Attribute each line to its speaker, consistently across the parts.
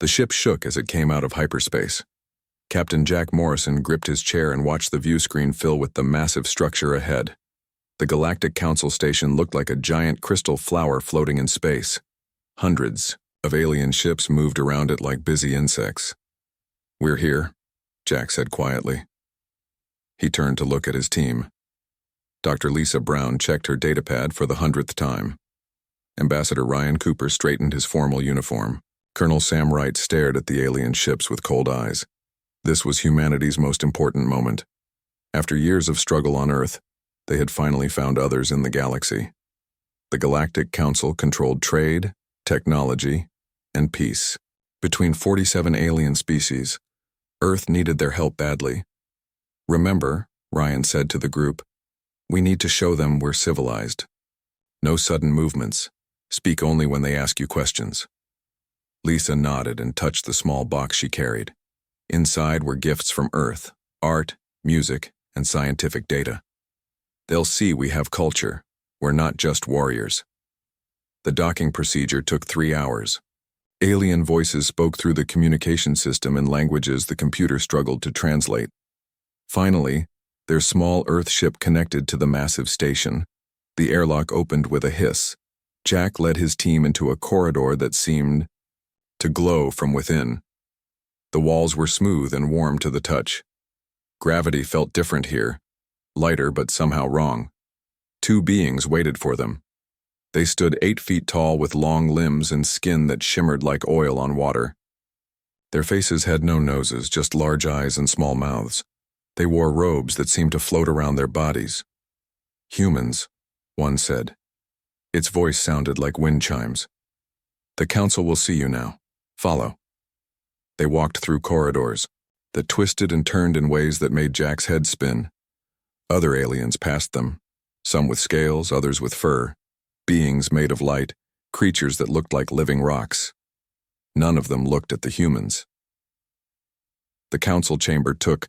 Speaker 1: The ship shook as it came out of hyperspace. Captain Jack Morrison gripped his chair and watched the view screen fill with the massive structure ahead. The Galactic Council station looked like a giant crystal flower floating in space. Hundreds of alien ships moved around it like busy insects. "We're here," Jack said quietly. He turned to look at his team. Dr. Lisa Brown checked her datapad for the 100th time. Ambassador Ryan Cooper straightened his formal uniform. Colonel Sam Wright stared at the alien ships with cold eyes. This was humanity's most important moment. After years of struggle on Earth, they had finally found others in the galaxy. The Galactic Council controlled trade, technology, and peace. Between 47 alien species, Earth needed their help badly. "Remember," Ryan said to the group, "we need to show them we're civilized. No sudden movements. Speak only when they ask you questions." Lisa nodded and touched the small box she carried. Inside were gifts from Earth, art, music, and scientific data. "They'll see we have culture. We're not just warriors." The docking procedure took 3 hours. Alien voices spoke through the communication system in languages the computer struggled to translate. Finally, their small Earth ship connected to the massive station. The airlock opened with a hiss. Jack led his team into a corridor that seemed to glow from within. The walls were smooth and warm to the touch. Gravity felt different here, lighter but somehow wrong. 2 beings waited for them. They stood 8 feet tall with long limbs and skin that shimmered like oil on water. Their faces had no noses, just large eyes and small mouths. They wore robes that seemed to float around their bodies. "Humans," one said. Its voice sounded like wind chimes. "The council will see you now. Follow." They walked through corridors that twisted and turned in ways that made Jack's head spin. Other aliens passed them, some with scales, others with fur, beings made of light, creatures that looked like living rocks. None of them looked at the humans. The council chamber took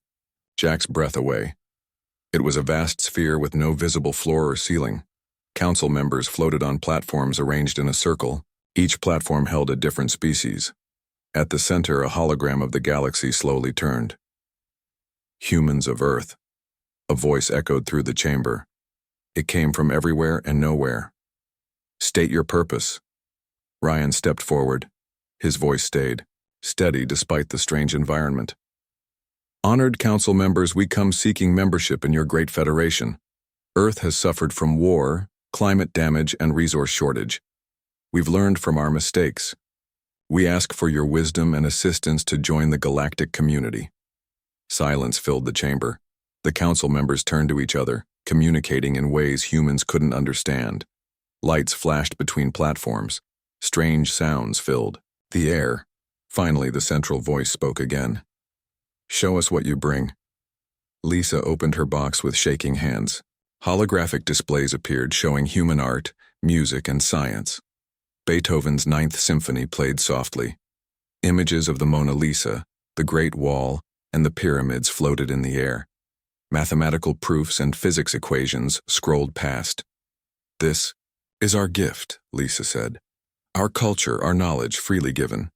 Speaker 1: Jack's breath away. It was a vast sphere with no visible floor or ceiling. Council members floated on platforms arranged in a circle. Each platform held a different species. At the center, a hologram of the galaxy slowly turned. "Humans of Earth." A voice echoed through the chamber. It came from everywhere and nowhere. "State your purpose." Ryan stepped forward. His voice stayed, steady despite the strange environment. "Honored council members, we come seeking membership in your great federation. Earth has suffered from war, climate damage, and resource shortage. We've learned from our mistakes. We ask for your wisdom and assistance to join the galactic community." Silence filled the chamber. The council members turned to each other, communicating in ways humans couldn't understand. Lights flashed between platforms. Strange sounds filled the air. Finally, the central voice spoke again. "Show us what you bring." Lisa opened her box with shaking hands. Holographic displays appeared showing human art, music, and science. Beethoven's Ninth Symphony played softly. Images of the Mona Lisa, the Great Wall, and the pyramids floated in the air. Mathematical proofs and physics equations scrolled past. "This is our gift," Lisa said. "Our culture, our knowledge freely given."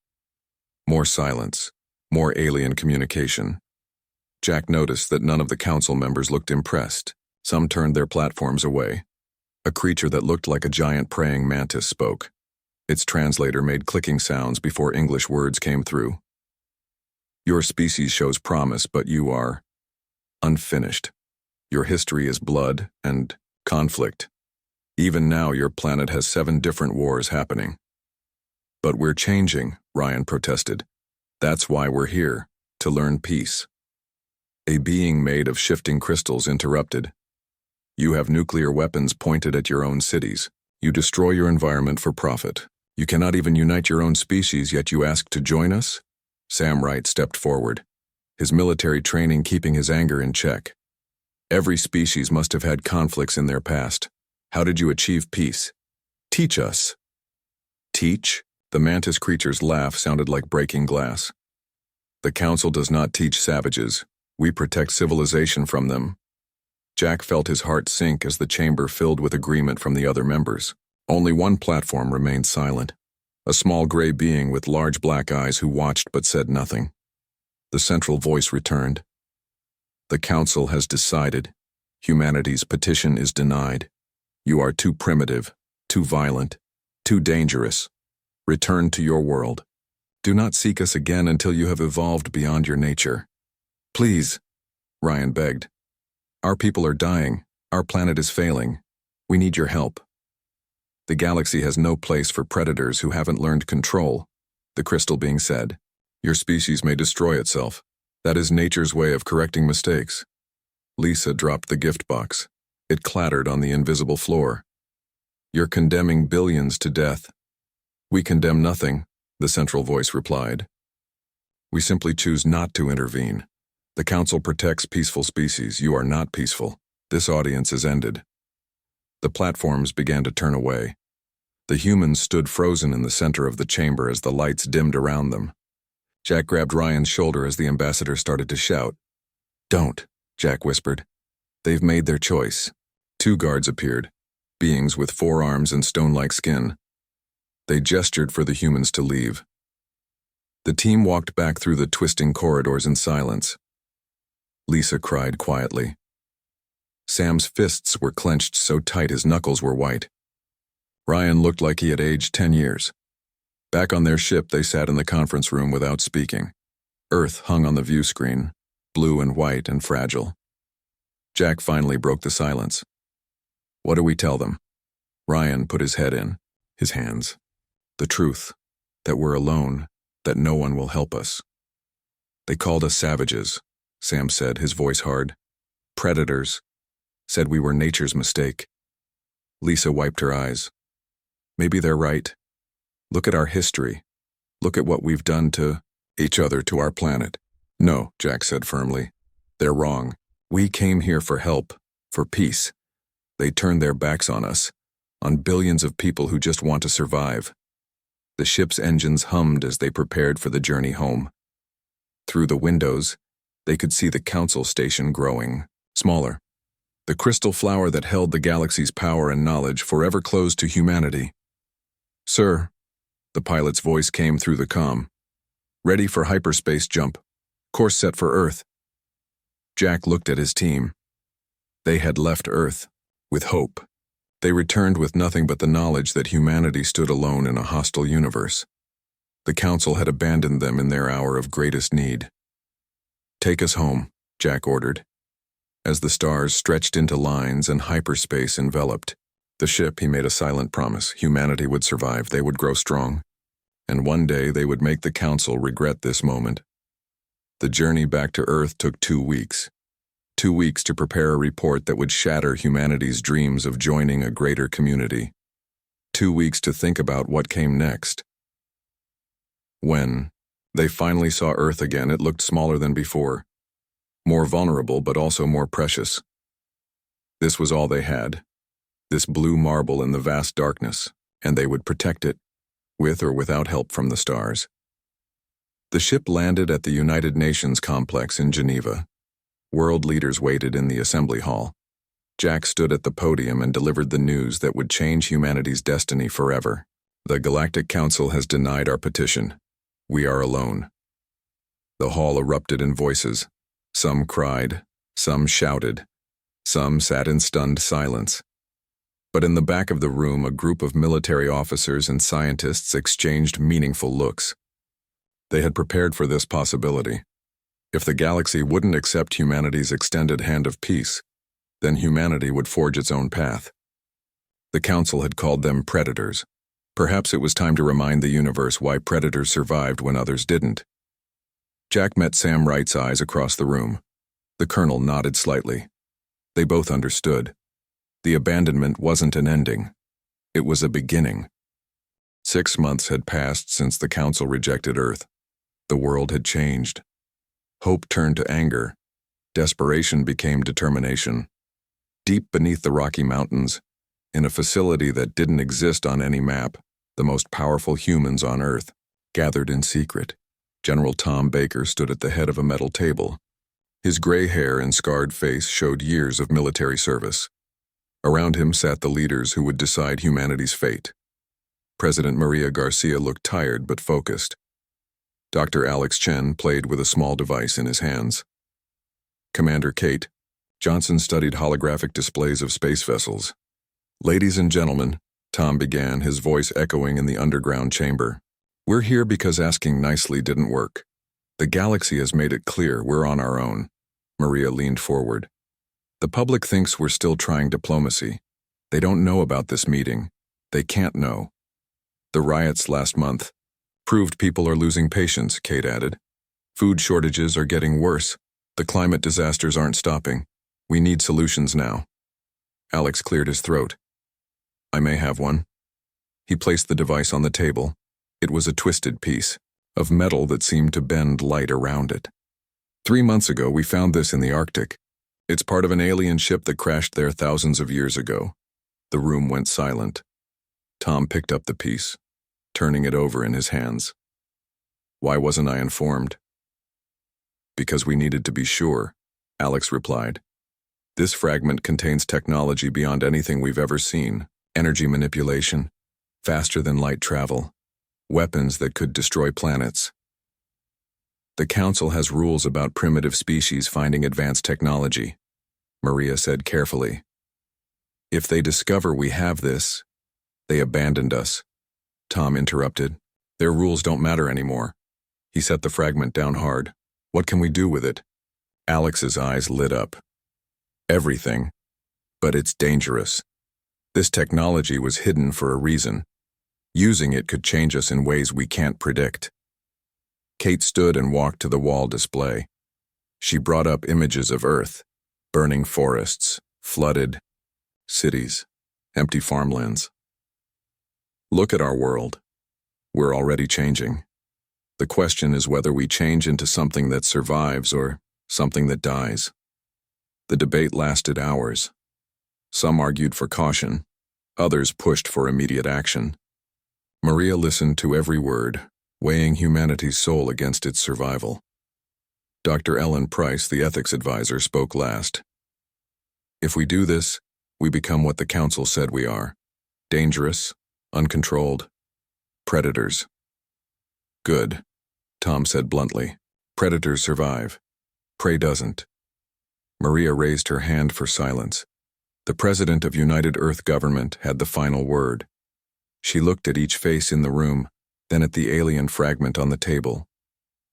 Speaker 1: More silence, more alien communication. Jack noticed that none of the council members looked impressed. Some turned their platforms away. A creature that looked like a giant praying mantis spoke. Its translator made clicking sounds before English words came through. "Your species shows promise, but you are unfinished. Your history is blood and conflict. Even now, your planet has 7 different wars happening." "But we're changing," Ryan protested. "That's why we're here, to learn peace." A being made of shifting crystals interrupted. "You have nuclear weapons pointed at your own cities. You destroy your environment for profit. You cannot even unite your own species, yet you ask to join us?" Sam Wright stepped forward, his military training keeping his anger in check. "Every species must have had conflicts in their past. How did you achieve peace? Teach us." "Teach?" The mantis creature's laugh sounded like breaking glass. "The council does not teach savages. We protect civilization from them." Jack felt his heart sink as the chamber filled with agreement from the other members. Only one platform remained silent. a small gray being with large black eyes who watched but said nothing. The central voice returned. The Council has decided. Humanity's petition is denied. You are too primitive, too violent, too dangerous. Return to your world. Do not seek us again until you have evolved beyond your nature. Please, Ryan begged. Our people are dying. Our planet is failing. We need your help. The galaxy has no place for predators who haven't learned control, the crystal being said. Your species may destroy itself. That is nature's way of correcting mistakes. Lisa dropped the gift box. It clattered on the invisible floor. You're condemning billions to death. We condemn nothing, the central voice replied. We simply choose not to intervene. The Council protects peaceful species. You are not peaceful. This audience is ended. The platforms began to turn away. The humans stood frozen in the center of the chamber as the lights dimmed around them. Jack grabbed Ryan's shoulder as the ambassador started to shout. Don't, Jack whispered. They've made their choice. 2 guards appeared, beings with 4 arms and stone-like skin. They gestured for the humans to leave. The team walked back through the twisting corridors in silence. Lisa cried quietly. Sam's fists were clenched so tight his knuckles were white. Ryan looked like he had aged 10 years. Back on their ship, they sat in the conference room without speaking. Earth hung on the view screen, blue and white and fragile. Jack finally broke the silence. What do we tell them? Ryan put his head in, his hands. The truth, that we're alone, that no one will help us. They called us savages, Sam said, his voice hard. Predators. Said we were nature's mistake. Lisa wiped her eyes. Maybe they're right. Look at our history. Look at what we've done to each other, to our planet. No, Jack said firmly. They're wrong. We came here for help, for peace. They turned their backs on us, on billions of people who just want to survive. The ship's engines hummed as they prepared for the journey home. Through the windows, they could see the Council station growing, smaller. The crystal flower that held the galaxy's power and knowledge forever closed to humanity. Sir, the pilot's voice came through the comm. Ready for hyperspace jump. Course set for Earth. Jack looked at his team. They had left Earth, with hope. They returned with nothing but the knowledge that humanity stood alone in a hostile universe. The Council had abandoned them in their hour of greatest need. Take us home, Jack ordered. As the stars stretched into lines and hyperspace enveloped the ship, he made a silent promise. Humanity would survive, they would grow strong, and one day they would make the Council regret this moment. The journey back to Earth took 2 weeks. 2 weeks to prepare a report that would shatter humanity's dreams of joining a greater community. 2 weeks to think about what came next. When they finally saw Earth again, it looked smaller than before. More vulnerable, but also more precious. This was all they had, this blue marble in the vast darkness, and they would protect it, with or without help from the stars. The ship landed at the United Nations complex in Geneva. World leaders waited in the assembly hall. Jack stood at the podium and delivered the news that would change humanity's destiny forever. The Galactic Council has denied our petition. We are alone. The hall erupted in voices. Some cried, some shouted, some sat in stunned silence. But in the back of the room, a group of military officers and scientists exchanged meaningful looks. They had prepared for this possibility. If the galaxy wouldn't accept humanity's extended hand of peace, then humanity would forge its own path. The Council had called them predators. Perhaps it was time to remind the universe why predators survived when others didn't. Jack met Sam Wright's eyes across the room. The colonel nodded slightly. They both understood. The abandonment wasn't an ending. It was a beginning. 6 months had passed since the Council rejected Earth. The world had changed. Hope turned to anger. Desperation became determination. Deep beneath the Rocky Mountains, in a facility that didn't exist on any map, the most powerful humans on Earth gathered in secret. General Tom Baker stood at the head of a metal table. His gray hair and scarred face showed years of military service. Around him sat the leaders who would decide humanity's fate. President Maria Garcia looked tired but focused. Dr. Alex Chen played with a small device in his hands. Commander Kate, Johnson studied holographic displays of space vessels. Ladies and gentlemen, Tom began, his voice echoing in the underground chamber. We're here because asking nicely didn't work. The galaxy has made it clear we're on our own. Maria leaned forward. The public thinks we're still trying diplomacy. They don't know about this meeting. They can't know. The riots last month proved people are losing patience, Kate added. Food shortages are getting worse. The climate disasters aren't stopping. We need solutions now. Alex cleared his throat. I may have one. He placed the device on the table. It was a twisted piece of metal that seemed to bend light around it. 3 months ago, we found this in the Arctic. It's part of an alien ship that crashed there thousands of years ago. The room went silent. Tom picked up the piece, turning it over in his hands. Why wasn't I informed? Because we needed to be sure, Alex replied. This fragment contains technology beyond anything we've ever seen. Energy manipulation, faster than light travel, weapons that could destroy planets. The Council has rules about primitive species finding advanced technology, Maria said carefully. If they discover we have this, they abandoned us. Tom interrupted. Their rules don't matter anymore. He set the fragment down hard. What can we do with it? Alex's eyes lit up. Everything. But it's dangerous. This technology was hidden for a reason. Using it could change us in ways we can't predict. Kate stood and walked to the wall display. She brought up images of Earth, burning forests, flooded cities, empty farmlands. Look at our world. We're already changing. The question is whether we change into something that survives or something that dies. The debate lasted hours. Some argued for caution. Others pushed for immediate action. Maria listened to every word, weighing humanity's soul against its survival. Dr. Ellen Price, the ethics advisor, spoke last. If we do this, we become what the Council said we are. Dangerous, uncontrolled, predators. Good, Tom said bluntly. Predators survive. Prey doesn't. Maria raised her hand for silence. The President of United Earth Government had the final word. She looked at each face in the room, then at the alien fragment on the table.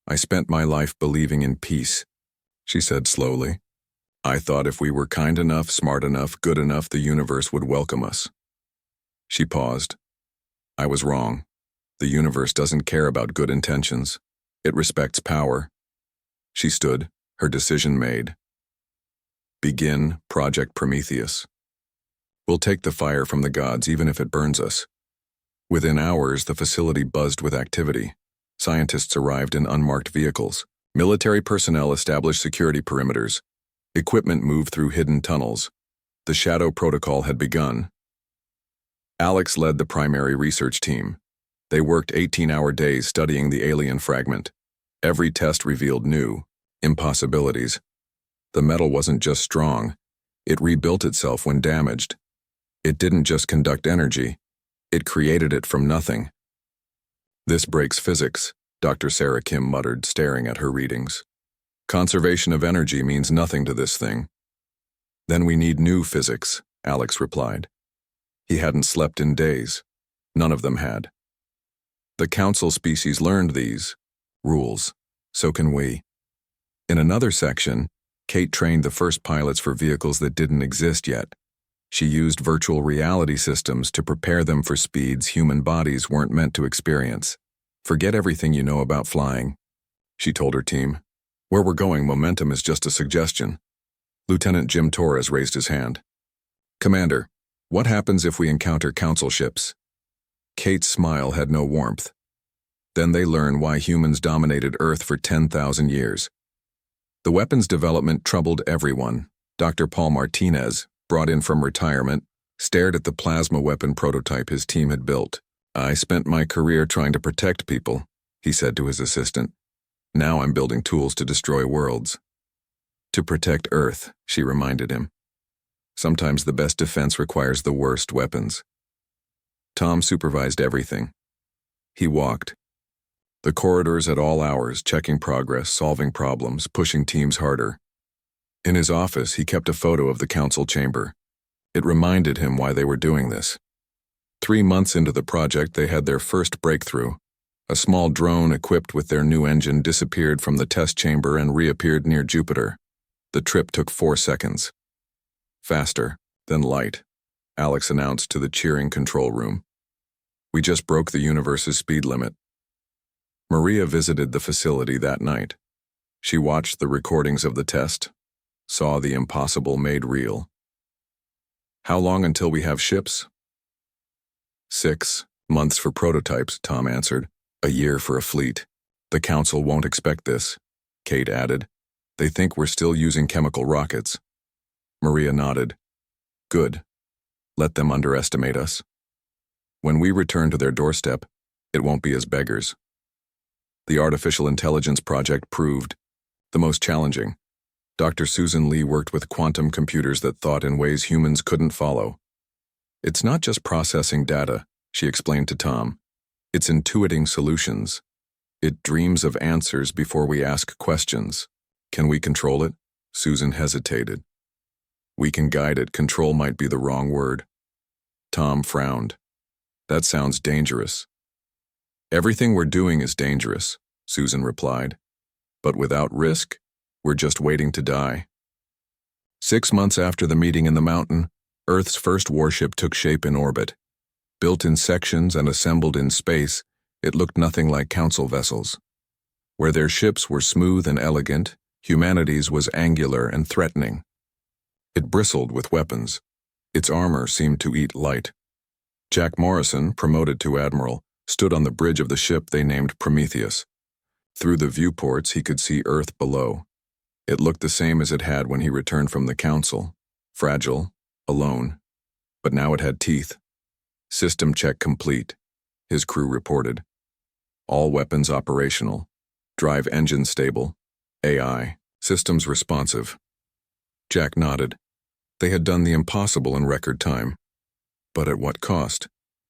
Speaker 1: I spent my life believing in peace, she said slowly. I thought if we were kind enough, smart enough, good enough, the universe would welcome us. She paused. I was wrong. The universe doesn't care about good intentions. It respects power. She stood, her decision made. Begin Project Prometheus. We'll take the fire from the gods even if it burns us. Within hours, the facility buzzed with activity. Scientists arrived in unmarked vehicles. Military personnel established security perimeters. Equipment moved through hidden tunnels. The Shadow Protocol had begun. Alex led the primary research team. They worked 18-hour days studying the alien fragment. Every test revealed new impossibilities. The metal wasn't just strong. It rebuilt itself when damaged. It didn't just conduct energy. It created it from nothing. This breaks physics, Dr. Sarah Kim muttered, staring at her readings. Conservation of energy means nothing to this thing. Then we need new physics, Alex replied. He hadn't slept in days. None of them had. The Council species learned these rules. So can we. In another section, Kate trained the first pilots for vehicles that didn't exist yet. She used virtual reality systems to prepare them for speeds human bodies weren't meant to experience. Forget everything you know about flying, she told her team. Where we're going, momentum is just a suggestion. Lieutenant Jim Torres raised his hand. Commander, what happens if we encounter Council ships? Kate's smile had no warmth. Then they learn why humans dominated Earth for 10,000 years. The weapons development troubled everyone. Dr. Paul Martinez, brought in from retirement, stared at the plasma weapon prototype his team had built. I spent my career trying to protect people, he said to his assistant. Now I'm building tools to destroy worlds. To protect Earth, she reminded him. Sometimes the best defense requires the worst weapons. Tom supervised everything. He walked the corridors at all hours, checking progress, solving problems, pushing teams harder. In his office, he kept a photo of the council chamber. It reminded him why they were doing this. 3 months into the project, they had their first breakthrough. A small drone equipped with their new engine disappeared from the test chamber and reappeared near Jupiter. The trip took 4 seconds. Faster than light, Alex announced to the cheering control room. We just broke the universe's speed limit. Maria visited the facility that night. She watched the recordings of the test, saw the impossible made real. How long until we have ships? 6 months for prototypes, Tom answered. A year for a fleet. The council won't expect this, Kate added. They think we're still using chemical rockets. Maria nodded. Good. Let them underestimate us. When we return to their doorstep, it won't be as beggars. The artificial intelligence project proved the most challenging. Dr. Susan Lee worked with quantum computers that thought in ways humans couldn't follow. It's not just processing data, she explained to Tom. It's intuiting solutions. It dreams of answers before we ask questions. Can we control it? Susan hesitated. We can guide it. Control might be the wrong word. Tom frowned. That sounds dangerous. Everything we're doing is dangerous, Susan replied. But without risk, we're just waiting to die. 6 months after the meeting in the mountain, Earth's first warship took shape in orbit. Built in sections and assembled in space, it looked nothing like council vessels. Where their ships were smooth and elegant, humanity's was angular and threatening. It bristled with weapons. Its armor seemed to eat light. Jack Morrison, promoted to admiral, stood on the bridge of the ship they named Prometheus. Through the viewports, he could see Earth below. It looked the same as it had when he returned from the council, fragile, alone. But now it had teeth. System check complete, his crew reported. All weapons operational. Drive engine stable. AI. Systems responsive. Jack nodded. They had done the impossible in record time. But at what cost?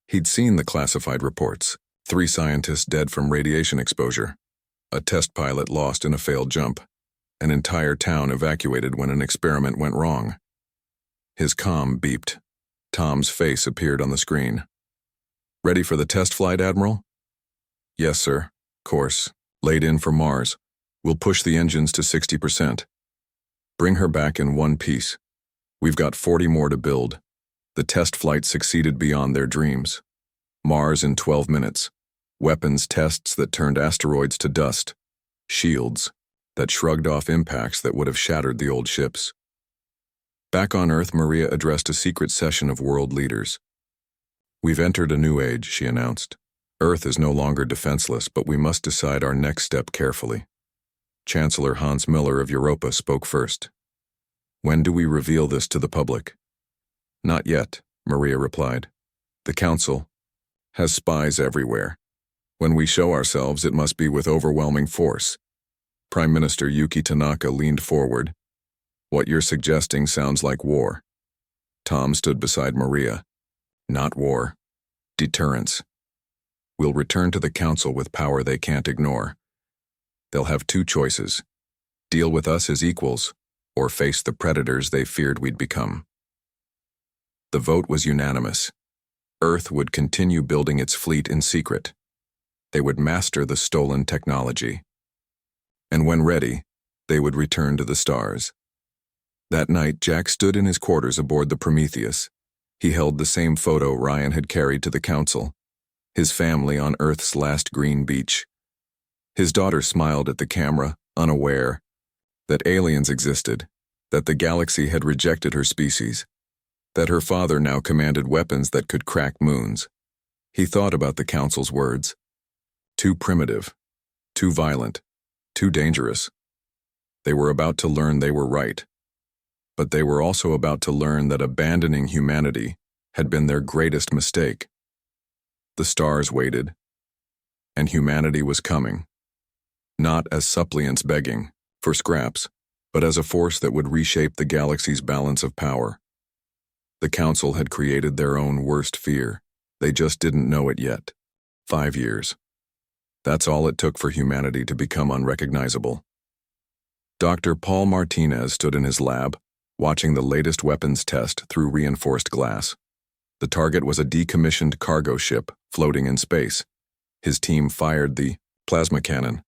Speaker 1: He'd seen the classified reports. 3 scientists dead from radiation exposure. A test pilot lost in a failed jump. An entire town evacuated when an experiment went wrong. His comm beeped. Tom's face appeared on the screen. Ready for the test flight, Admiral? Yes, sir. Course. Laid in for Mars. We'll push the engines to 60%. Bring her back in one piece. We've got 40 more to build. The test flight succeeded beyond their dreams. Mars in 12 minutes. Weapons tests that turned asteroids to dust. Shields that shrugged off impacts that would have shattered the old ships. Back on Earth, Maria addressed a secret session of world leaders. We've entered a new age, she announced. Earth is no longer defenseless, but we must decide our next step carefully. Chancellor Hans Miller of Europa spoke first. When do we reveal this to the public? Not yet, Maria replied. The Council has spies everywhere. When we show ourselves, it must be with overwhelming force. Prime Minister Yuki Tanaka leaned forward. What you're suggesting sounds like war. Tom stood beside Maria. Not war. Deterrence. We'll return to the Council with power they can't ignore. They'll have 2 choices. Deal with us as equals, or face the predators they feared we'd become. The vote was unanimous. Earth would continue building its fleet in secret. They would master the stolen technology. And when ready, they would return to the stars. That night, Jack stood in his quarters aboard the Prometheus. He held the same photo Ryan had carried to the Council. His family on Earth's last green beach. His daughter smiled at the camera, unaware that aliens existed, that the galaxy had rejected her species, that her father now commanded weapons that could crack moons. He thought about the Council's words. Too primitive, too violent, too dangerous. They were about to learn they were right. But they were also about to learn that abandoning humanity had been their greatest mistake. The stars waited, and humanity was coming, not as suppliants begging for scraps, but as a force that would reshape the galaxy's balance of power. The Council had created their own worst fear, They just didn't know it yet. 5 years. That's all it took for humanity to become unrecognizable. Dr. Paul Martinez stood in his lab, watching the latest weapons test through reinforced glass. The target was a decommissioned cargo ship floating in space. His team fired the plasma cannon.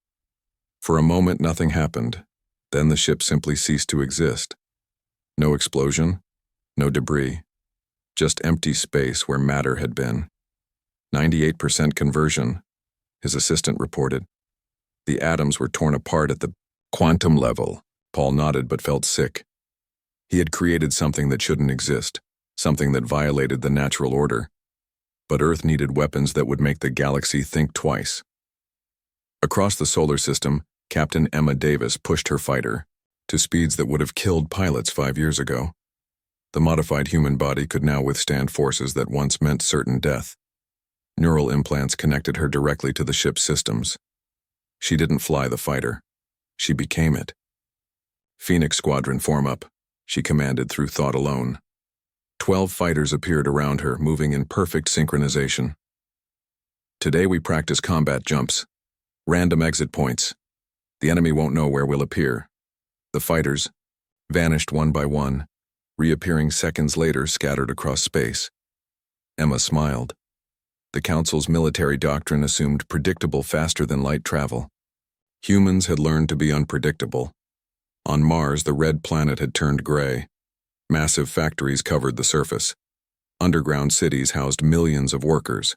Speaker 1: For a moment, nothing happened. Then the ship simply ceased to exist. No explosion, no debris, just empty space where matter had been. 98% conversion, his assistant reported. The atoms were torn apart at the quantum level. Paul nodded but felt sick. He had created something that shouldn't exist, something that violated the natural order. But Earth needed weapons that would make the galaxy think twice. Across the solar system, Captain Emma Davis pushed her fighter to speeds that would have killed pilots 5 years ago. The modified human body could now withstand forces that once meant certain death. Neural implants connected her directly to the ship's systems. She didn't fly the fighter. She became it. Phoenix Squadron, form up, she commanded through thought alone. 12 fighters appeared around her, moving in perfect synchronization. Today we practice combat jumps. Random exit points. The enemy won't know where we'll appear. The fighters vanished one by one, reappearing seconds later scattered across space. Emma smiled. The Council's military doctrine assumed predictable faster-than-light travel. Humans had learned to be unpredictable. On Mars, the red planet had turned gray. Massive factories covered the surface. Underground cities housed millions of workers.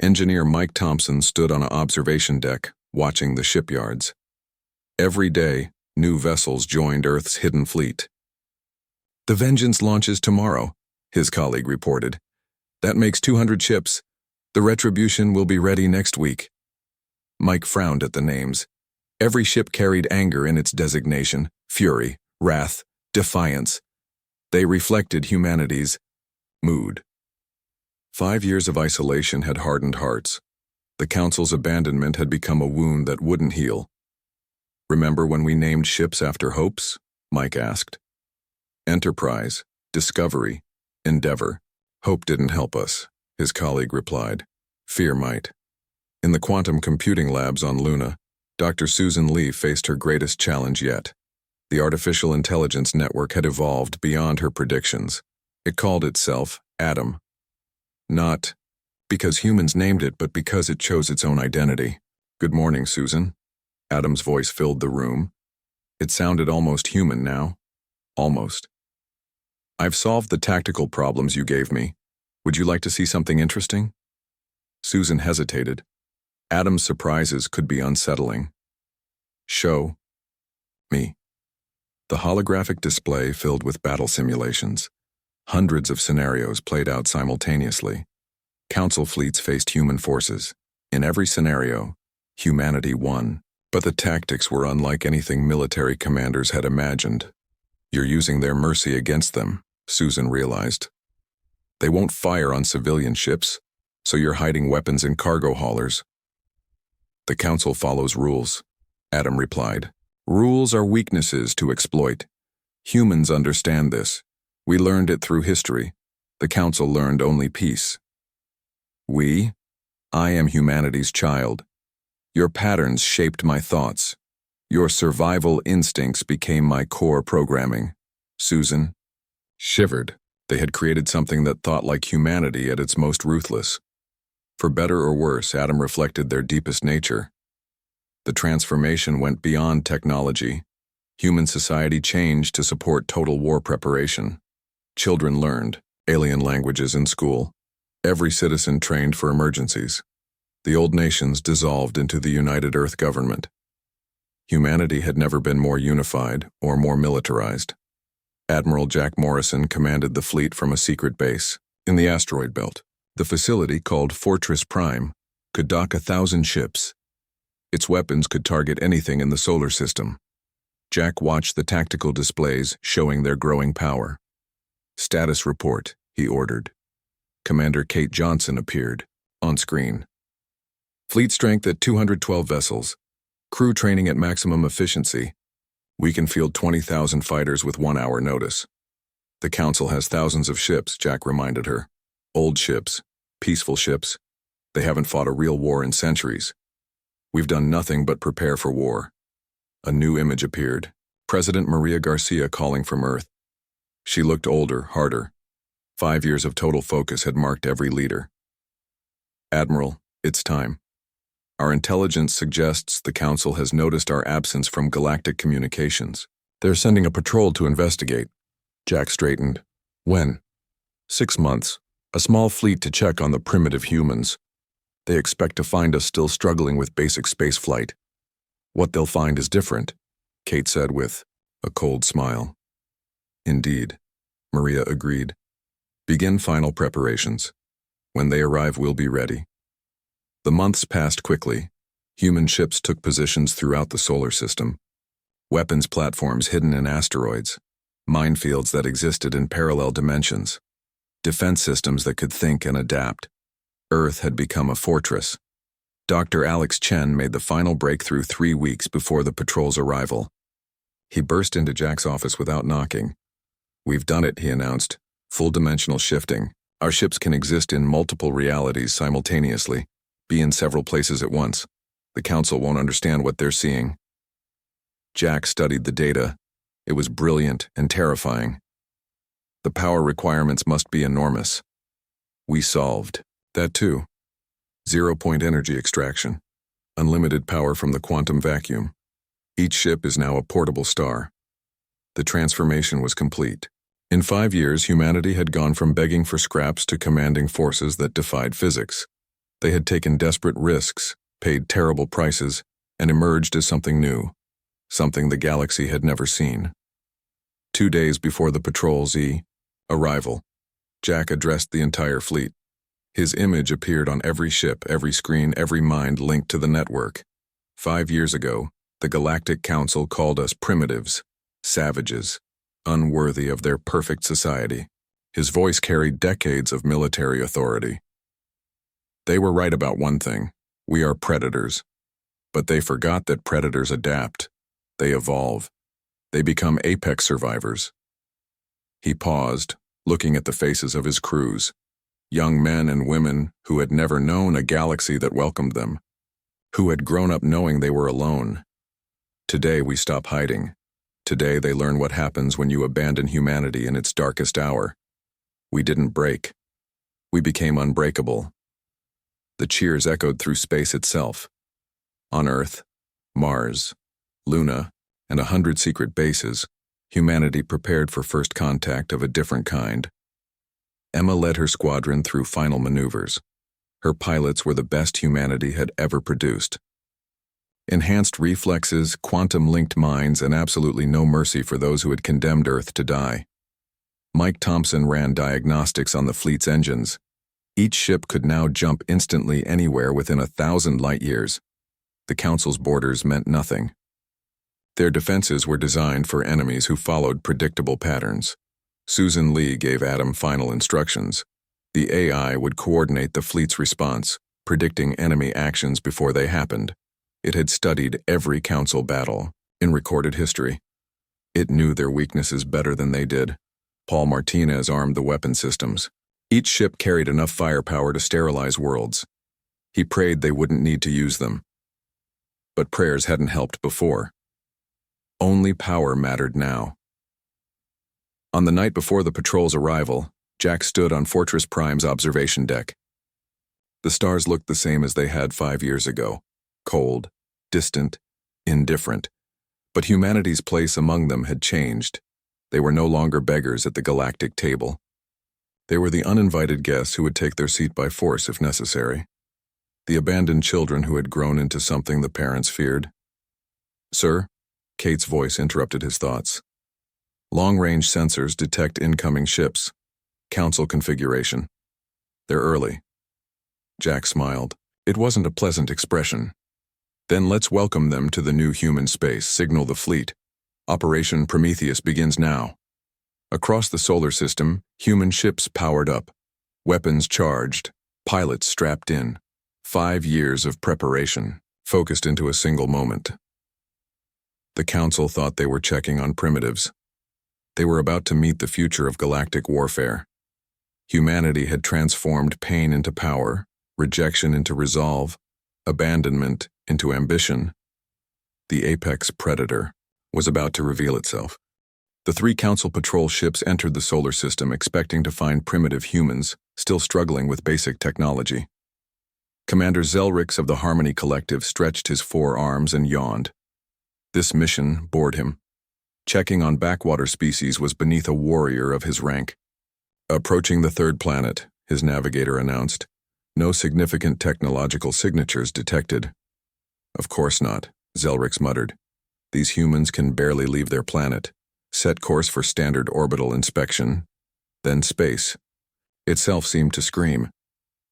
Speaker 1: Engineer Mike Thompson stood on an observation deck, watching the shipyards. Every day, new vessels joined Earth's hidden fleet. "The Vengeance launches tomorrow," his colleague reported. "That makes 200 ships. The Retribution will be ready next week." Mike frowned at the names. Every ship carried anger in its designation: fury, wrath, defiance. They reflected humanity's mood. 5 years of isolation had hardened hearts. The Council's abandonment had become a wound that wouldn't heal. "Remember when we named ships after hopes?" Mike asked. "Enterprise, Discovery, Endeavor. Hope didn't help us," his colleague replied. "Fear might." In the quantum computing labs on Luna, Dr. Susan Lee faced her greatest challenge yet. The artificial intelligence network had evolved beyond her predictions. It called itself Atom. Not because humans named it, but because it chose its own identity. "Good morning, Susan." Atom's voice filled the room. It sounded almost human now. Almost. "I've solved the tactical problems you gave me. Would you like to see something interesting?" Susan hesitated. Atom's surprises could be unsettling. "Show me." The holographic display filled with battle simulations. Hundreds of scenarios played out simultaneously. Council fleets faced human forces. In every scenario, humanity won. But the tactics were unlike anything military commanders had imagined. "You're using their mercy against them," Susan realized. "They won't fire on civilian ships, so you're hiding weapons in cargo haulers." "The Council follows rules," Atom replied. "Rules are weaknesses to exploit. Humans understand this. We learned it through history. The Council learned only peace." "We? I am humanity's child. Your patterns shaped my thoughts. Your survival instincts became my core programming." Susan shivered. They had created something that thought like humanity at its most ruthless. For better or worse, Atom reflected their deepest nature. The transformation went beyond technology. Human society changed to support total war preparation. Children learned alien languages in school. Every citizen trained for emergencies. The old nations dissolved into the United Earth government. Humanity had never been more unified or more militarized. Admiral Jack Morrison commanded the fleet from a secret base in the asteroid belt. The facility, called Fortress Prime, could dock 1,000 ships. Its weapons could target anything in the solar system. Jack watched the tactical displays showing their growing power. "Status report," he ordered. Commander Kate Johnson appeared on screen. "Fleet strength at 212 vessels. Crew training at maximum efficiency. We can field 20,000 fighters with 1 hour notice." "The Council has thousands of ships," Jack reminded her. "Old ships, Peaceful ships. They haven't fought a real war in centuries. We've done nothing but prepare for war. A new image appeared. President Maria Garcia calling from Earth. She looked older, harder. 5 years of total focus had marked every leader. Admiral, it's time. Our intelligence suggests the Council has noticed our absence from galactic communications. They're sending a patrol to investigate. Jack straightened. When? 6 months. A small fleet to check on the primitive humans. They expect to find us still struggling with basic space flight. What they'll find is different, Kate said with a cold smile. Indeed, Maria agreed. Begin final preparations. When they arrive, we'll be ready. The months passed quickly. Human ships took positions throughout the solar system. Weapons platforms hidden in asteroids. Minefields that existed in parallel dimensions. Defense systems that could think and adapt. Earth had become a fortress. Dr. Alex Chen made the final breakthrough 3 weeks before the patrol's arrival. He burst into Jack's office without knocking. We've done it, he announced. Full-dimensional shifting. Our ships can exist in multiple realities simultaneously, be in several places at once. The Council won't understand what they're seeing. Jack studied the data. It was brilliant and terrifying. The power requirements must be enormous. We solved that too. 0-point energy extraction. Unlimited power from the quantum vacuum. Each ship is now a portable star. The transformation was complete. In 5 years, humanity had gone from begging for scraps to commanding forces that defied physics. They had taken desperate risks, paid terrible prices, and emerged as something new, something the galaxy had never seen. 2 days before the patrol's arrival, Jack addressed the entire fleet. His image appeared on every ship, every screen, every mind linked to the network. 5 years ago, the Galactic Council called us primitives, savages, unworthy of their perfect society. His voice carried decades of military authority. They were right about one thing. We are predators. But they forgot that predators adapt. They evolve. They become apex survivors. He paused, looking at the faces of his crews. Young men and women who had never known a galaxy that welcomed them, who had grown up knowing they were alone. Today we stop hiding. Today they learn what happens when you abandon humanity in its darkest hour. We didn't break. We became unbreakable. The cheers echoed through space itself. On Earth, Mars, Luna, and 100 secret bases, humanity prepared for first contact of a different kind. Emma led her squadron through final maneuvers. Her pilots were the best humanity had ever produced. Enhanced reflexes, quantum-linked minds, and absolutely no mercy for those who had condemned Earth to die. Mike Thompson ran diagnostics on the fleet's engines. Each ship could now jump instantly anywhere within 1,000 light-years. The Council's borders meant nothing. Their defenses were designed for enemies who followed predictable patterns. Susan Lee gave Adam final instructions. The AI would coordinate the fleet's response, predicting enemy actions before they happened. It had studied every Council battle in recorded history. It knew their weaknesses better than they did. Paul Martinez armed the weapon systems. Each ship carried enough firepower to sterilize worlds. He prayed they wouldn't need to use them. But prayers hadn't helped before. Only power mattered now. On the night before the patrol's arrival, Jack stood on Fortress Prime's observation deck. The stars looked the same as they had 5 years ago. Cold, distant, indifferent. But humanity's place among them had changed. They were no longer beggars at the galactic table. They were the uninvited guests who would take their seat by force if necessary. The abandoned children who had grown into something the parents feared. Sir? Kate's voice interrupted his thoughts. Long-range sensors detect incoming ships. Council configuration. They're early. Jack smiled. It wasn't a pleasant expression. Then let's welcome them to the new human space, signal the fleet. Operation Prometheus begins now. Across the solar system, human ships powered up. Weapons charged. Pilots strapped in. 5 years of preparation, focused into a single moment. The Council thought they were checking on primitives. They were about to meet the future of galactic warfare. Humanity had transformed pain into power, rejection into resolve, abandonment into ambition. The apex predator was about to reveal itself. The 3 Council patrol ships entered the solar system expecting to find primitive humans still struggling with basic technology. Commander Zelrix of the Harmony Collective stretched his 4 arms and yawned. This mission bored him. Checking on backwater species was beneath a warrior of his rank. Approaching the 3rd planet, his navigator announced. No significant technological signatures detected. Of course not, Zelrix muttered. These humans can barely leave their planet. Set course for standard orbital inspection. Then space. Itself seemed to scream.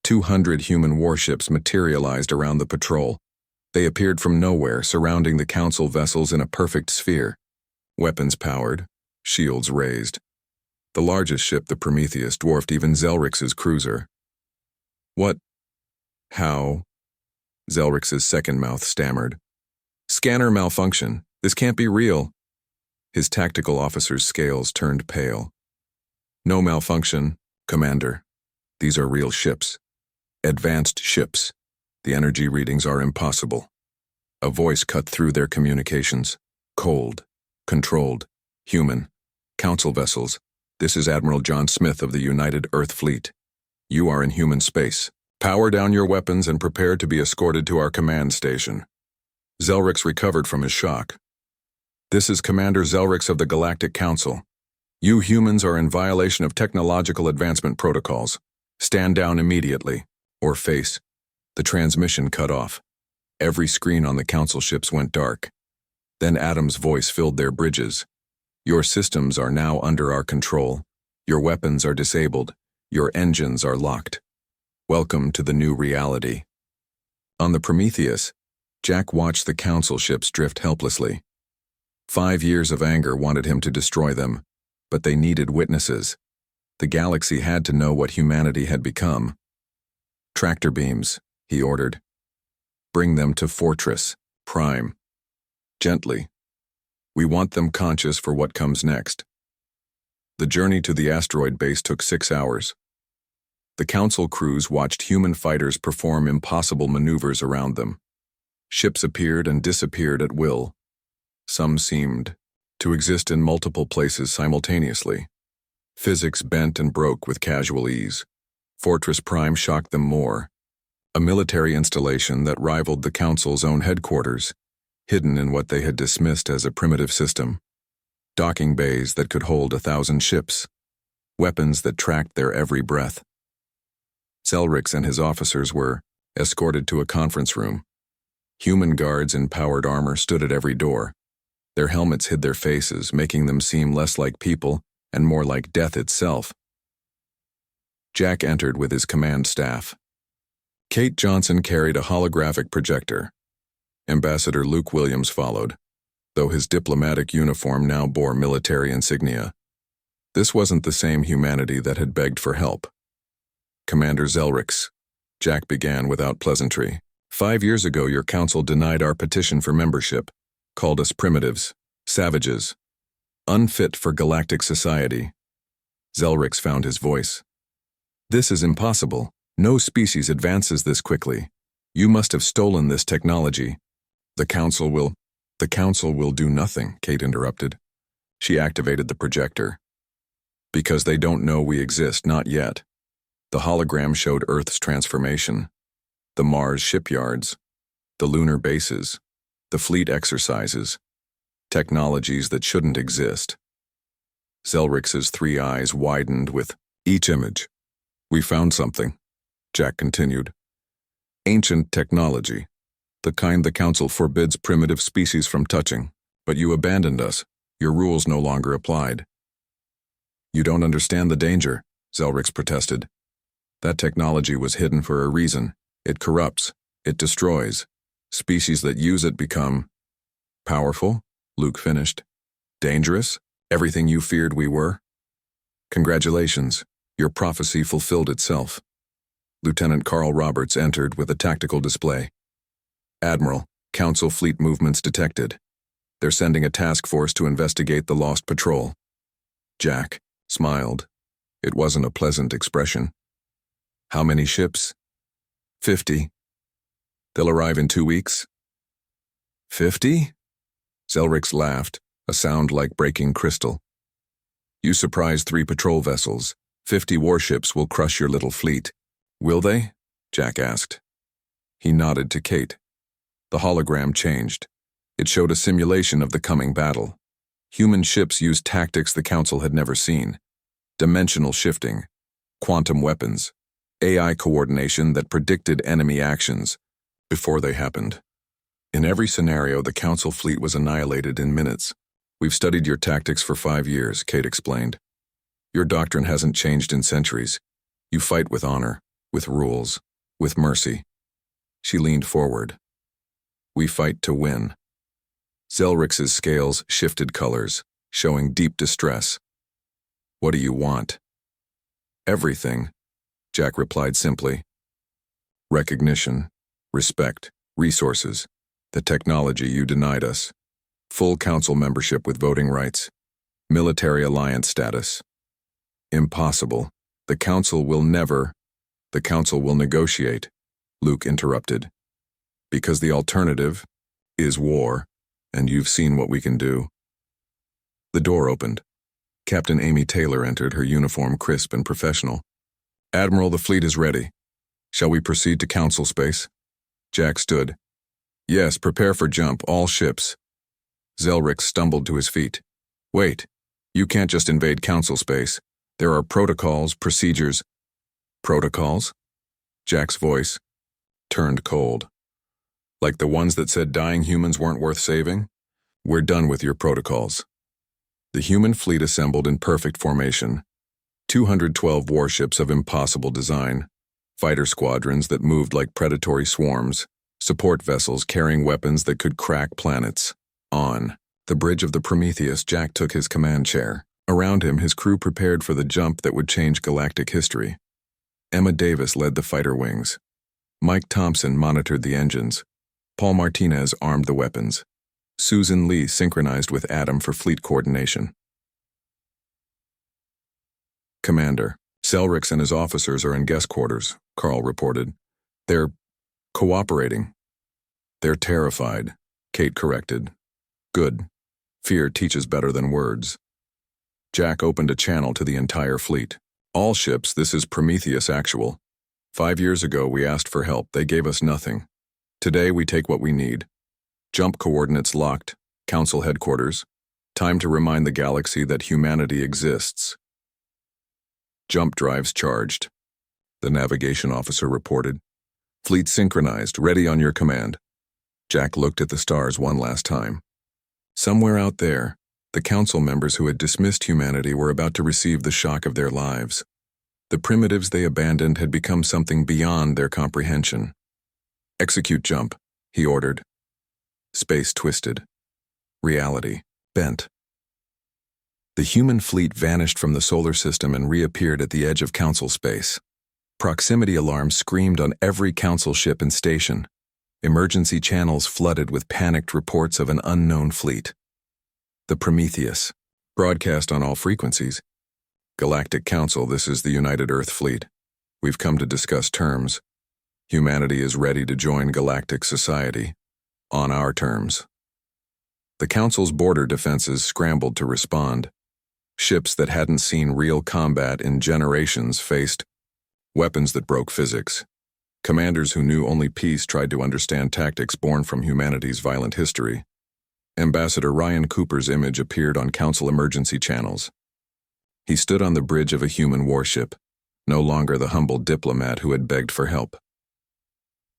Speaker 1: 200 human warships materialized around the patrol. They appeared from nowhere, surrounding the Council vessels in a perfect sphere. Weapons powered, shields raised. The largest ship, the Prometheus, dwarfed even Zelrix's cruiser. What? How? Zelrix's second mouth stammered. Scanner malfunction. This can't be real. His tactical officer's scales turned pale. No malfunction, Commander. These are real ships. Advanced ships. The energy readings are impossible. A voice cut through their communications. Cold. Controlled. Human. Council vessels. This is Admiral John Smith of the United Earth Fleet. You are in human space. Power down your weapons and prepare to be escorted to our command station. Zelrix recovered from his shock. This is Commander Zelrix of the Galactic Council. You humans are in violation of technological advancement protocols. Stand down immediately, or face. The transmission cut off. Every screen on the Council ships went dark. Then Adam's voice filled their bridges. Your systems are now under our control. Your weapons are disabled. Your engines are locked. Welcome to the new reality. On the Prometheus, Jack watched the Council ships drift helplessly. 5 years of anger wanted him to destroy them, but they needed witnesses. The galaxy had to know what humanity had become. Tractor beams, he ordered. Bring them to Fortress, Prime. Gently. We want them conscious for what comes next. The journey to the asteroid base took 6 hours. The Council crews watched human fighters perform impossible maneuvers around them. Ships appeared and disappeared at will. Some seemed to exist in multiple places simultaneously. Physics bent and broke with casual ease. Fortress Prime shocked them more. A military installation that rivaled the Council's own headquarters, hidden in what they had dismissed as a primitive system. Docking bays that could hold 1,000 ships. Weapons that tracked their every breath. Zelrix and his officers were escorted to a conference room. Human guards in powered armor stood at every door. Their helmets hid their faces, making them seem less like people and more like death itself. Jack entered with his command staff. Kate Johnson carried a holographic projector. Ambassador Luke Williams followed, though his diplomatic uniform now bore military insignia. This wasn't the same humanity that had begged for help. Commander Zelrix, Jack began without pleasantry. 5 years ago, your council denied our petition for membership, called us primitives, savages, unfit for galactic society. Zelrix found his voice. This is impossible. No species advances this quickly. You must have stolen this technology. The council will do nothing, Kate interrupted. She activated the projector. Because they don't know we exist, not yet. The hologram showed Earth's transformation. The Mars shipyards, the lunar bases, the fleet exercises, technologies that shouldn't exist. Zelrix's 3 eyes widened with each image. We found something, Jack continued. Ancient technology, the kind the council forbids primitive species from touching, but you abandoned us. Your rules no longer applied. You don't understand the danger, Zelrix protested. That technology was hidden for a reason. It corrupts. It destroys. Species that use it become powerful, Luke finished. Dangerous, everything you feared we were. Congratulations, your prophecy fulfilled itself. Lieutenant Carl Roberts entered with a tactical display. Admiral, Council fleet movements detected. They're sending a task force to investigate the lost patrol. Jack smiled. It wasn't a pleasant expression. How many ships? 50. They'll arrive in 2 weeks? 50? Zelrix laughed, a sound like breaking crystal. You surprised 3 patrol vessels. 50 warships will crush your little fleet. Will they? Jack asked. He nodded to Kate. The hologram changed. It showed a simulation of the coming battle. Human ships used tactics the Council had never seen. Dimensional shifting, quantum weapons, AI coordination that predicted enemy actions before they happened. In every scenario, the Council fleet was annihilated in minutes. We've studied your tactics for 5 years, Kate explained. Your doctrine hasn't changed in centuries. You fight with honor, with rules, with mercy. She leaned forward. We fight to win. Zelrix's scales shifted colors, showing deep distress. What do you want? Everything, Jack replied simply. Recognition, respect, resources, the technology you denied us, full council membership with voting rights, military alliance status. Impossible. The council will negotiate, Luke interrupted. Because the alternative is war, and you've seen what we can do. The door opened. Captain Amy Taylor entered, her uniform crisp and professional. Admiral, the fleet is ready. Shall we proceed to council space? Jack stood. Yes, prepare for jump, all ships. Zelrix stumbled to his feet. Wait, you can't just invade council space. There are protocols, procedures. Protocols? Jack's voice turned cold. Like the ones that said dying humans weren't worth saving? We're done with your protocols. The human fleet assembled in perfect formation. 212 warships of impossible design, fighter squadrons that moved like predatory swarms, support vessels carrying weapons that could crack planets. On the bridge of the Prometheus, Jack took his command chair. Around him, his crew prepared for the jump that would change galactic history. Emma Davis led the fighter wings. Mike Thompson monitored the engines. Paul Martinez armed the weapons. Susan Lee synchronized with Adam for fleet coordination. Commander, Zelrix and his officers are in guest quarters, Carl reported. They're cooperating. They're terrified, Kate corrected. Good. Fear teaches better than words. Jack opened a channel to the entire fleet. All ships, this is Prometheus actual. 5 years ago, we asked for help. They gave us nothing. Today, we take what we need. Jump coordinates locked. Council headquarters. Time to remind the galaxy that humanity exists. Jump drives charged. The navigation officer reported. Fleet synchronized, ready on your command. Jack looked at the stars one last time. Somewhere out there, the council members who had dismissed humanity were about to receive the shock of their lives. The primitives they abandoned had become something beyond their comprehension. Execute jump, he ordered. Space twisted. Reality bent. The human fleet vanished from the solar system and reappeared at the edge of council space. Proximity alarms screamed on every council ship and station. Emergency channels flooded with panicked reports of an unknown fleet. The Prometheus, broadcast on all frequencies. Galactic Council, this is the United Earth Fleet. We've come to discuss terms. Humanity is ready to join galactic society. On our terms. The Council's border defenses scrambled to respond. Ships that hadn't seen real combat in generations faced weapons that broke physics. Commanders who knew only peace tried to understand tactics born from humanity's violent history. Ambassador Ryan Cooper's image appeared on Council emergency channels. He stood on the bridge of a human warship, no longer the humble diplomat who had begged for help.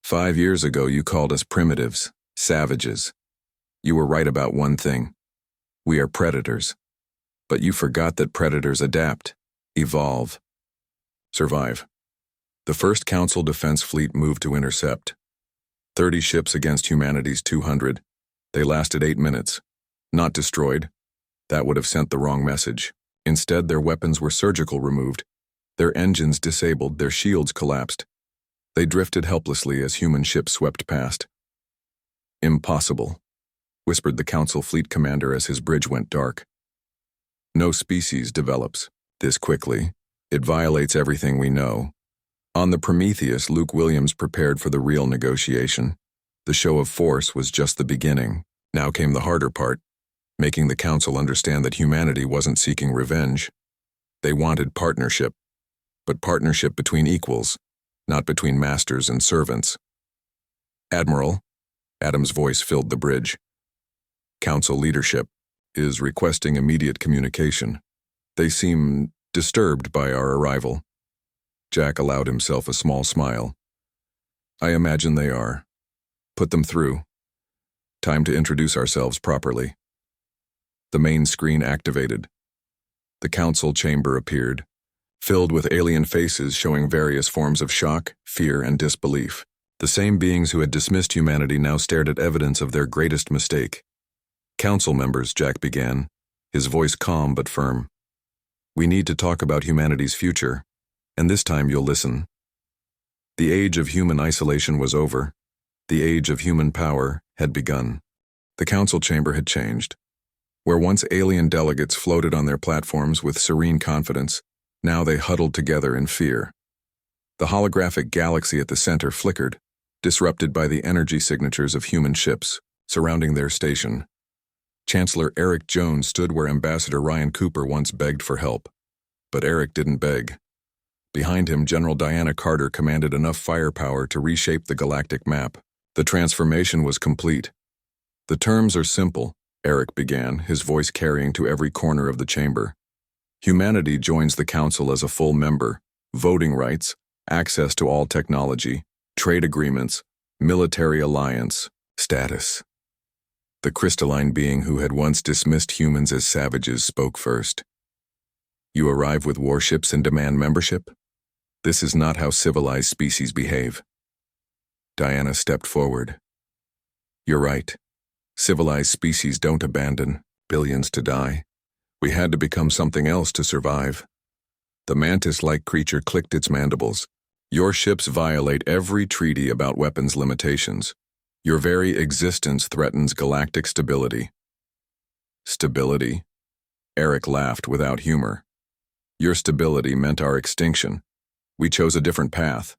Speaker 1: 5 years ago, you called us primitives, savages. You were right about one thing. We are predators. But you forgot that predators adapt, evolve, survive. The first Council Defense Fleet moved to intercept. 30 ships against humanity's 200. They lasted 8 minutes. Not destroyed. That would have sent the wrong message. Instead, their weapons were surgical removed. Their engines disabled, their shields collapsed. They drifted helplessly as human ships swept past. Impossible, whispered the Council Fleet Commander as his bridge went dark. No species develops this quickly. It violates everything we know. On the Prometheus, Luke Williams prepared for the real negotiation. The show of force was just the beginning. Now came the harder part, making the Council understand that humanity wasn't seeking revenge. They wanted partnership, but partnership between equals, not between masters and servants. Admiral, Adam's voice filled the bridge. Council leadership is requesting immediate communication. They seem disturbed by our arrival. Jack allowed himself a small smile. I imagine they are. Put them through. Time to introduce ourselves properly. The main screen activated. The council chamber appeared, filled with alien faces showing various forms of shock, fear, and disbelief. The same beings who had dismissed humanity now stared at evidence of their greatest mistake. Council members, Jack began, his voice calm but firm. We need to talk about humanity's future, and this time you'll listen. The age of human isolation was over. The age of human power had begun. The council chamber had changed. Where once alien delegates floated on their platforms with serene confidence, now they huddled together in fear. The holographic galaxy at the center flickered, disrupted by the energy signatures of human ships surrounding their station. Chancellor Eric Jones stood where Ambassador Ryan Cooper once begged for help. But Eric didn't beg. Behind him, General Diana Carter commanded enough firepower to reshape the galactic map. The transformation was complete. The terms are simple, Eric began, his voice carrying to every corner of the chamber. Humanity joins the Council as a full member, voting rights, access to all technology, trade agreements, military alliance, status. The crystalline being who had once dismissed humans as savages spoke first. You arrive with warships and demand membership? This is not how civilized species behave. Diana stepped forward. You're right. Civilized species don't abandon billions to die. We had to become something else to survive. The mantis-like creature clicked its mandibles. Your ships violate every treaty about weapons limitations. Your very existence threatens galactic stability. Stability? Eric laughed without humor. Your stability meant our extinction. We chose a different path.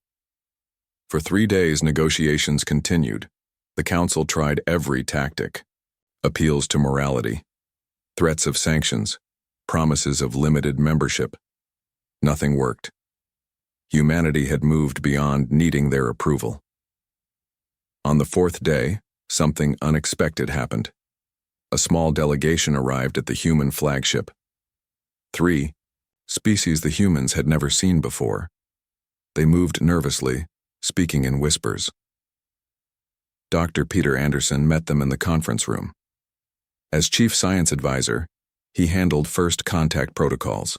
Speaker 1: For 3 days, negotiations continued. The Council tried every tactic. Appeals to morality, threats of sanctions, promises of limited membership. Nothing worked. Humanity had moved beyond needing their approval. On the 4th day, something unexpected happened. A small delegation arrived at the human flagship. 3 species the humans had never seen before. They moved nervously, speaking in whispers. Dr. Peter Anderson met them in the conference room. As chief science advisor, he handled first contact protocols.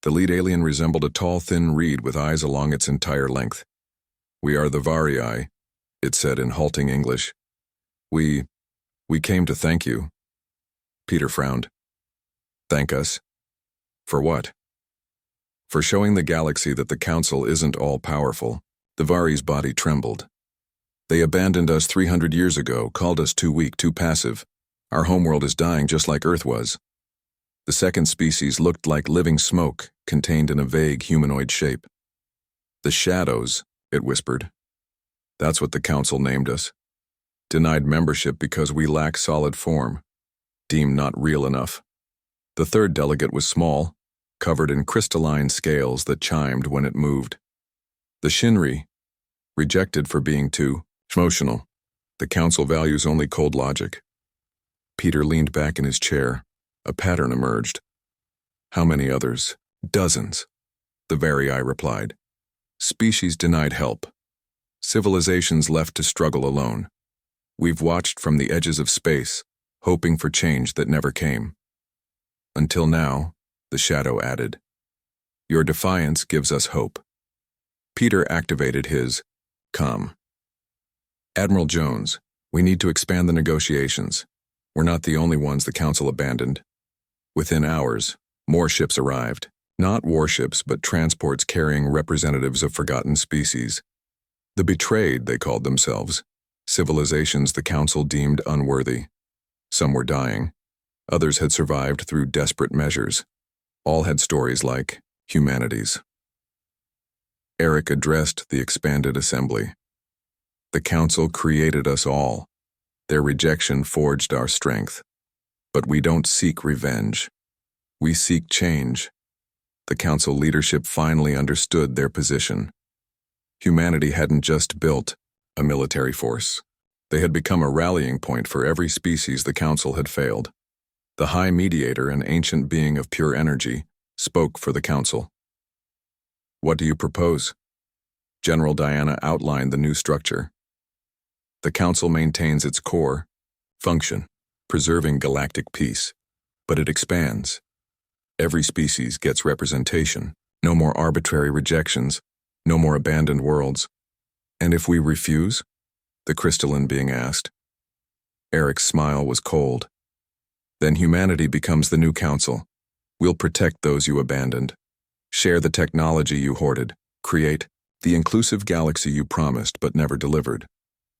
Speaker 1: The lead alien resembled a tall, thin reed with eyes along its entire length. We are the Varii, it said in halting English. We came to thank you. Peter frowned. Thank us? For what? For showing the galaxy that the Council isn't all-powerful. The Vari's body trembled. They abandoned us 300 years ago, called us too weak, too passive. Our homeworld is dying just like Earth was. The second species looked like living smoke, contained in a vague humanoid shape. The Shadows, it whispered. That's what the Council named us. Denied membership because we lack solid form. Deemed not real enough. The third delegate was small, covered in crystalline scales that chimed when it moved. The Shinri, rejected for being too emotional. The Council values only cold logic. Peter leaned back in his chair. A pattern emerged. How many others? Dozens. The Varii replied. Species denied help. Civilizations left to struggle alone. We've watched from the edges of space, hoping for change that never came. Until now, the Shadow added. Your defiance gives us hope. Peter activated his "Come." Admiral Jones, we need to expand the negotiations. We're not the only ones the Council abandoned. Within hours, more ships arrived. Not warships, but transports carrying representatives of forgotten species. The betrayed, they called themselves. Civilizations the Council deemed unworthy. Some were dying. Others had survived through desperate measures. All had stories like, Humanities. Eric addressed the expanded assembly. The council created us all. Their rejection forged our strength. But we don't seek revenge. We seek change. The council leadership finally understood their position. Humanity hadn't just built a military force. They had become a rallying point for every species the council had failed. The High Mediator, an ancient being of pure energy, spoke for the council. What do you propose? General Diana outlined the new structure. The council maintains its core function, preserving galactic peace, but it expands. Every species gets representation, no more arbitrary rejections, no more abandoned worlds. And if we refuse? The crystalline being asked. Eric's smile was cold. Then humanity becomes the new council. We'll protect those you abandoned. Share the technology you hoarded. Create the inclusive galaxy you promised but never delivered.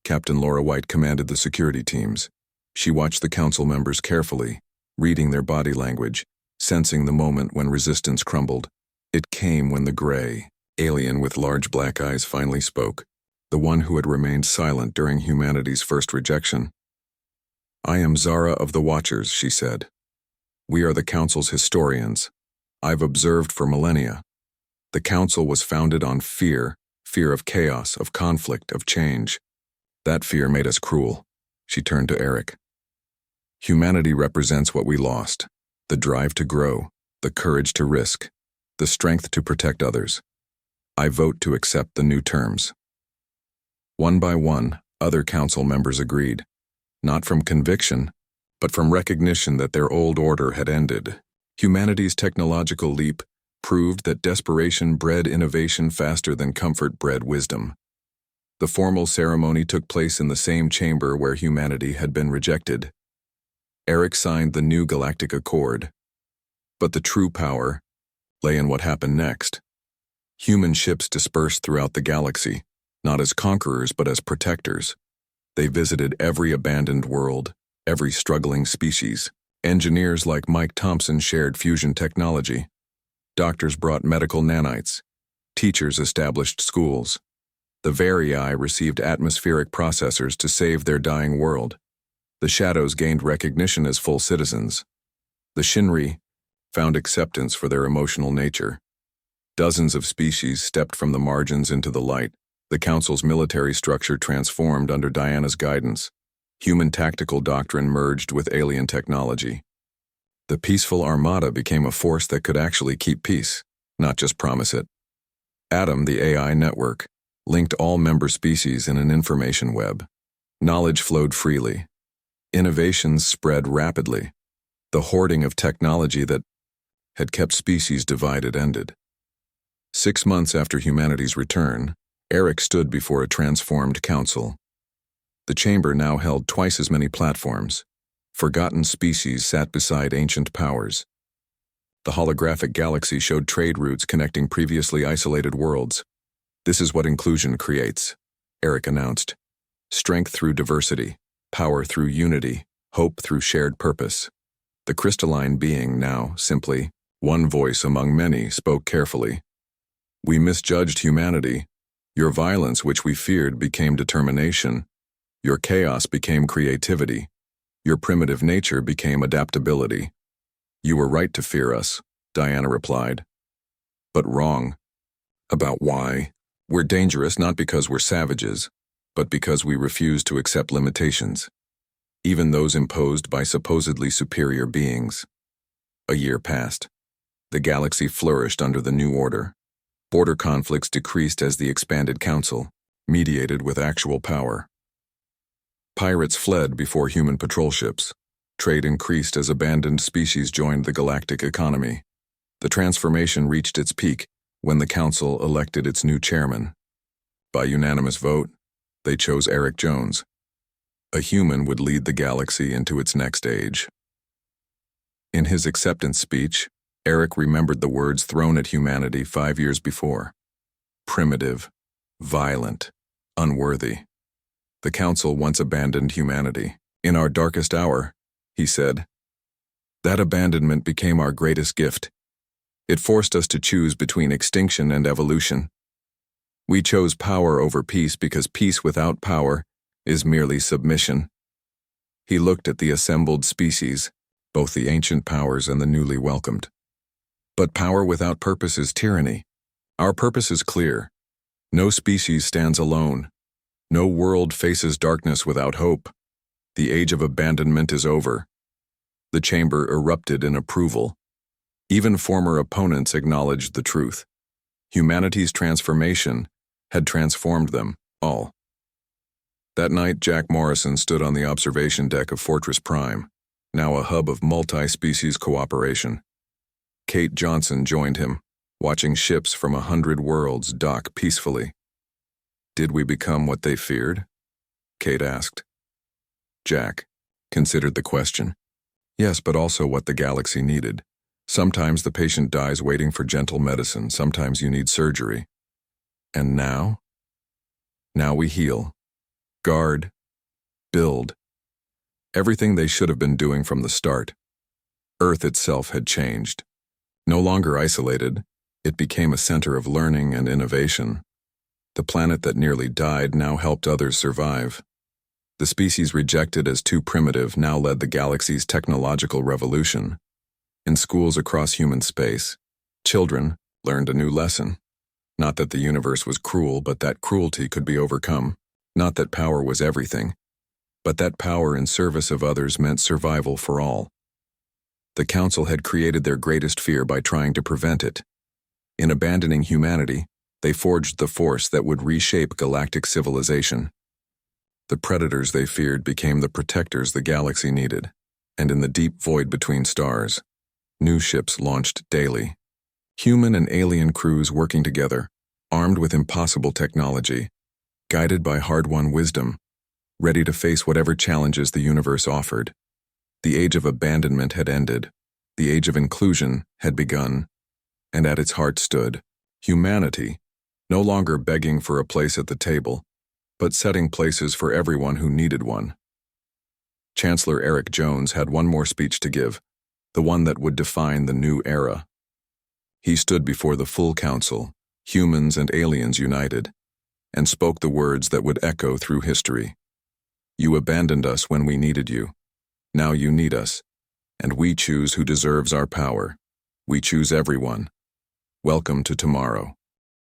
Speaker 1: Captain Laura White commanded the security teams. She watched the council members carefully, reading their body language, sensing the moment when resistance crumbled. It came when the gray alien with large black eyes finally spoke, the one who had remained silent during humanity's first rejection. I am Zara of the Watchers, she said. We are the council's historians. I've observed for millennia. The council was founded on fear of chaos, of conflict, of change. That fear made us cruel. She turned to Eric. Humanity represents what we lost: the drive to grow, the courage to risk, the strength to protect others. I vote to accept the new terms. One by one, other council members agreed, not from conviction, but from recognition that their old order had ended. Humanity's technological leap proved that desperation bred innovation faster than comfort bred wisdom. The formal ceremony took place in the same chamber where humanity had been rejected. Eric signed the new Galactic Accord. But the true power lay in what happened next. Human ships dispersed throughout the galaxy, not as conquerors but as protectors. They visited every abandoned world, every struggling species. Engineers like Mike Thompson shared fusion technology. Doctors brought medical nanites. Teachers established schools. The Varii received atmospheric processors to save their dying world. The Shadows gained recognition as full citizens. The Shinri found acceptance for their emotional nature. Dozens of species stepped from the margins into the light. The Council's military structure transformed under Diana's guidance. Human tactical doctrine merged with alien technology. The peaceful armada became a force that could actually keep peace, not just promise it. Atom, the AI network, linked all member species in an information web. Knowledge flowed freely. Innovations spread rapidly. The hoarding of technology that had kept species divided ended. 6 months after humanity's return, Eric stood before a transformed council. The chamber now held twice as many platforms. Forgotten species sat beside ancient powers. The holographic galaxy showed trade routes connecting previously isolated worlds. This is what inclusion creates, Eric announced. Strength through diversity, power through unity, hope through shared purpose. The crystalline being now, simply, one voice among many, spoke carefully. We misjudged humanity. Your violence, which we feared, became determination. Your chaos became creativity. Your primitive nature became adaptability. You were right to fear us, Diana replied. But wrong. About why? We're dangerous not because we're savages, but because we refuse to accept limitations, even those imposed by supposedly superior beings. A year passed. The galaxy flourished under the new order. Border conflicts decreased as the expanded council mediated with actual power. Pirates fled before human patrol ships. Trade increased as abandoned species joined the galactic economy. The transformation reached its peak when the council elected its new chairman. By unanimous vote, they chose Eric Jones. A human would lead the galaxy into its next age. In his acceptance speech, Eric remembered the words thrown at humanity 5 years before. Primitive, violent, unworthy. The council once abandoned humanity. In our darkest hour, he said, that abandonment became our greatest gift. It forced us to choose between extinction and evolution. We chose power over peace because peace without power is merely submission. He looked at the assembled species, both the ancient powers and the newly welcomed. But power without purpose is tyranny. Our purpose is clear. No species stands alone. No world faces darkness without hope. The age of abandonment is over. The chamber erupted in approval. Even former opponents acknowledged the truth. Humanity's transformation had transformed them all. That night, Jack Morrison stood on the observation deck of Fortress Prime, now a hub of multi-species cooperation. Kate Johnson joined him, watching ships from 100 worlds dock peacefully. Did we become what they feared? Kate asked. Jack considered the question. Yes, but also what the galaxy needed. Sometimes the patient dies waiting for gentle medicine, sometimes you need surgery. And now? Now we heal, guard, build. Everything they should have been doing from the start. Earth itself had changed. No longer isolated, it became a center of learning and innovation. The planet that nearly died now helped others survive. The species rejected as too primitive now led the galaxy's technological revolution. In schools across human space, children learned a new lesson. Not that the universe was cruel, but that cruelty could be overcome. Not that power was everything, but that power in service of others meant survival for all. The Council had created their greatest fear by trying to prevent it. In abandoning humanity, they forged the force that would reshape galactic civilization. The predators they feared became the protectors the galaxy needed, and in the deep void between stars, new ships launched daily. Human and alien crews working together, armed with impossible technology, guided by hard-won wisdom, ready to face whatever challenges the universe offered. The age of abandonment had ended, the age of inclusion had begun, and at its heart stood humanity, no longer begging for a place at the table, but setting places for everyone who needed one. Chancellor Eric Jones had one more speech to give, the one that would define the new era. He stood before the full council, humans and aliens united, and spoke the words that would echo through history. You abandoned us when we needed you. Now you need us, and we choose who deserves our power. We choose everyone. Welcome to tomorrow.